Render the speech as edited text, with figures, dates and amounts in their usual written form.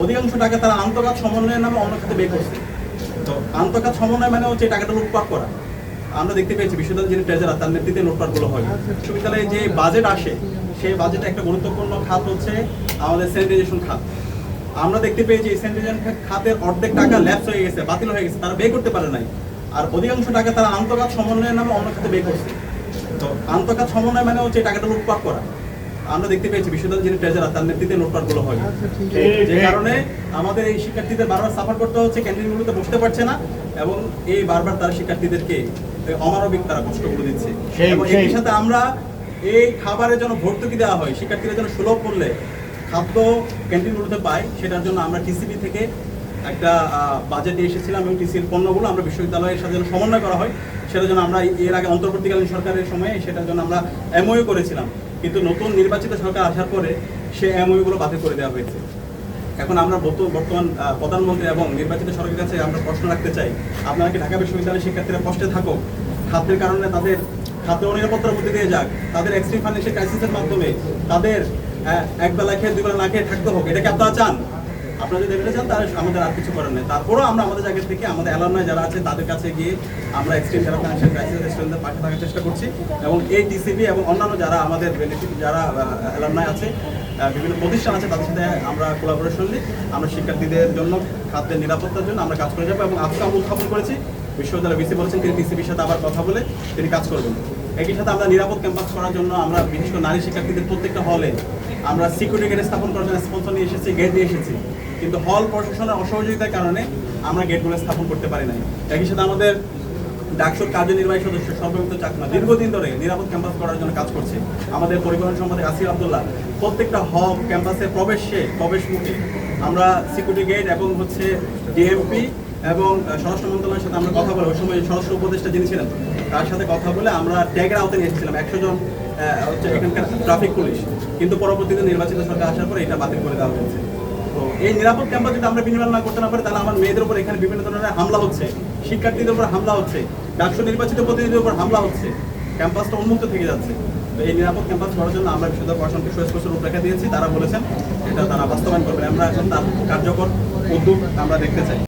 অধিকাংশ টাকা তারা আন্তঃখাত সমন্বয়ের নামে অন্য খাতে ব্যয় করছে। তো আন্তঃখাত সমন্বয় মানে হচ্ছে টাকাটা লুটপাট করা। আমরা দেখতে পেয়েছি বিশ্ববিদ্যালয়ের যিনি ট্রেজারার তার নেতৃত্বে লুটপাটগুলো হয়। বিশ্ববিদ্যালয়ে যে বাজেট আসে সেই বাজেটে একটা গুরুত্বপূর্ণ খাত হচ্ছে আমাদের স্যানিটাইজেশন খাত। আমরা দেখতে পেয়েছি এই স্যানিটাইজেশন খাতের অর্ধেক টাকা ল্যাপস হয়ে গেছে, বাতিল হয়ে গেছে, তারা ব্যয় করতে পারে নাই। আর অধিকাংশ টাকা তারা আন্তঃখাত সমন্বয়ের নামে অন্য খাতে ব্যয় করছে। তো আন্তঃখাত সমন্বয় মানে হচ্ছে টাকাটা লুটপাট করা। আমরা দেখতে পেয়েছি বিশ্ববিদ্যালয়ের যিনি ট্রেজারার তার নেতৃত্বে লুটপাটগুলো হয়, যে কারণে আমাদের এই শিক্ষার্থীদের বারবার সাফার করতে হচ্ছে, ক্যান্টিনগুলোতে বসতে পারছে না এবং এই বারবার তারা শিক্ষার্থীদেরকে অমানবিক তারা কষ্টগুলো দিচ্ছে। এবং এর সাথে আমরা এই খাবারের জন্য ভর্তুকি দেওয়া হয়, শিক্ষার্থীদের জন্য সুলভ মূল্যে খাদ্য ক্যান্টিনগুলোতে পাই, সেটার জন্য আমরা টিসিবি থেকে একটা বাজেট নিয়ে এসেছিলাম এবং টিসির পণ্যগুলো আমরা বিশ্ববিদ্যালয়ের সাথে সমন্বয় করা হয়, সেটার জন্য আমরা এর আগে অন্তর্বর্তীকালীন সরকারের সময়ে সেটার জন্য আমরা এমওইউ করেছিলাম। কিন্তু নতুন নির্বাচিত সরকার আসার পরে সে এমওইউগুলো বাতিল করে দেওয়া হয়েছে। এখন আমরা বর্তমান প্রধানমন্ত্রী এবং নির্বাচিত সরকারের কাছে আমরা প্রশ্ন রাখতে চাই, আপনারা কি ঢাকা বিশ্ববিদ্যালয়ের শিক্ষার্থীরা কষ্টে থাকুক, খাদ্যের কারণে তাদের খাদ্য অনিরাপত্তার মধ্যে দিয়ে যাক, তাদের এক্সট্রিম ফাইন্যান্সিয়াল ক্রাইসিসের মাধ্যমে তাদের একবেলা খেয়ে দুবেলা না খেয়ে থাকতে হোক, এটা কি আপনারা চান? আপনারা যদি এটা চান তাহলে আমাদের আর কিছু করার নেই। তারপরেও আমরা আমাদের জায়গা থেকে আমাদের অ্যালামনাই যারা আছে তাদের কাছে গিয়ে আমরা এক্সট্রিম যারা ফাইন্যান্সিয়াল ক্রাইসিস স্টুডেন্টদের পাশে থাকার চেষ্টা করছি এবং এই টিসিবি এবং অন্যান্য যারা আমাদের বেনিফিট যারা অ্যালামনাই আছে বিভিন্ন প্রতিষ্ঠান আছে তাদের সাথে আমরা কোলাবোরেশনলি আমরা শিক্ষার্থীদের জন্য খাদ্যের নিরাপত্তার জন্য আমরা কাজ করে যাবো। এবং আজকে আমরা উত্থাপন করেছি, বিশ্ববিদ্যালয় ভিসি বলেছেন তিনি টিসিবির সাথে আবার কথা বলে তিনি কাজ করবেন। একই সাথে আমরা নিরাপদ ক্যাম্পাস করার জন্য আমরা বিশেষ করে নারী শিক্ষার্থীদের প্রত্যেকটা হলে আমরা সিকিউরিটি গেট স্থাপন করার জন্য স্পন্সর নিয়ে এসেছি, গেট নিয়ে এসেছি, কিন্তু হল প্রশাসনের অসহযোগিতার কারণে আমরা গেটগুলো স্থাপন করতে পারি নাই। একই সাথে আমাদের ডাকসুর কার্যনির্বাহী সদস্য সর্বমিত্র চাকমা দীর্ঘদিন ধরে নিরাপদ ক্যাম্পাস করার জন্য কাজ করছে। আমাদের পরিবহন সম্পাদক আসির আব্দুল্লাহ প্রত্যেকটা হল ক্যাম্পাসের প্রবেশমুখে আমরা সিকিউরিটি গেট এবং হচ্ছে ডিএমপি এবং স্বরাষ্ট্র মন্ত্রণালয়ের সাথে আমরা কথা বলে ওই সময় স্বরাষ্ট্র উপদেষ্টা যিনি ছিলেন তার সাথে কথা বলে আমরা ট্যাগের আওতায় নিয়ে এসেছিলাম 100 জন হচ্ছে এখানকার ট্রাফিক পুলিশ, কিন্তু পরবর্তীতে নির্বাচিত সরকার আসার পরে এটা বাতিল করে দেওয়া হয়েছে। তো এই নিরাপদ ক্যাম্পাস যদি আমরা বিনিময় না করতে না পারি তাহলে আমার মেয়েদের উপর এখানে বিভিন্ন ধরনের হামলা হচ্ছে, শিক্ষার্থীদের উপর হামলা হচ্ছে, ডাকসু নির্বাচিত প্রতিনিধিদের উপর হামলা হচ্ছে, ক্যাম্পাসটা উন্মুক্ত থেকে যাচ্ছে। তো এই নিরাপদ ক্যাম্পাস করার জন্য আমরা বিশ্ববিদ্যালয় প্রশাসনকে সুস্পষ্ট রূপরেখা দিয়েছি, তারা বলেছেন এটা তারা বাস্তবায়ন করবেন। আমরা এখন তার কার্যকর উদ্যোগ আমরা দেখতে চাই।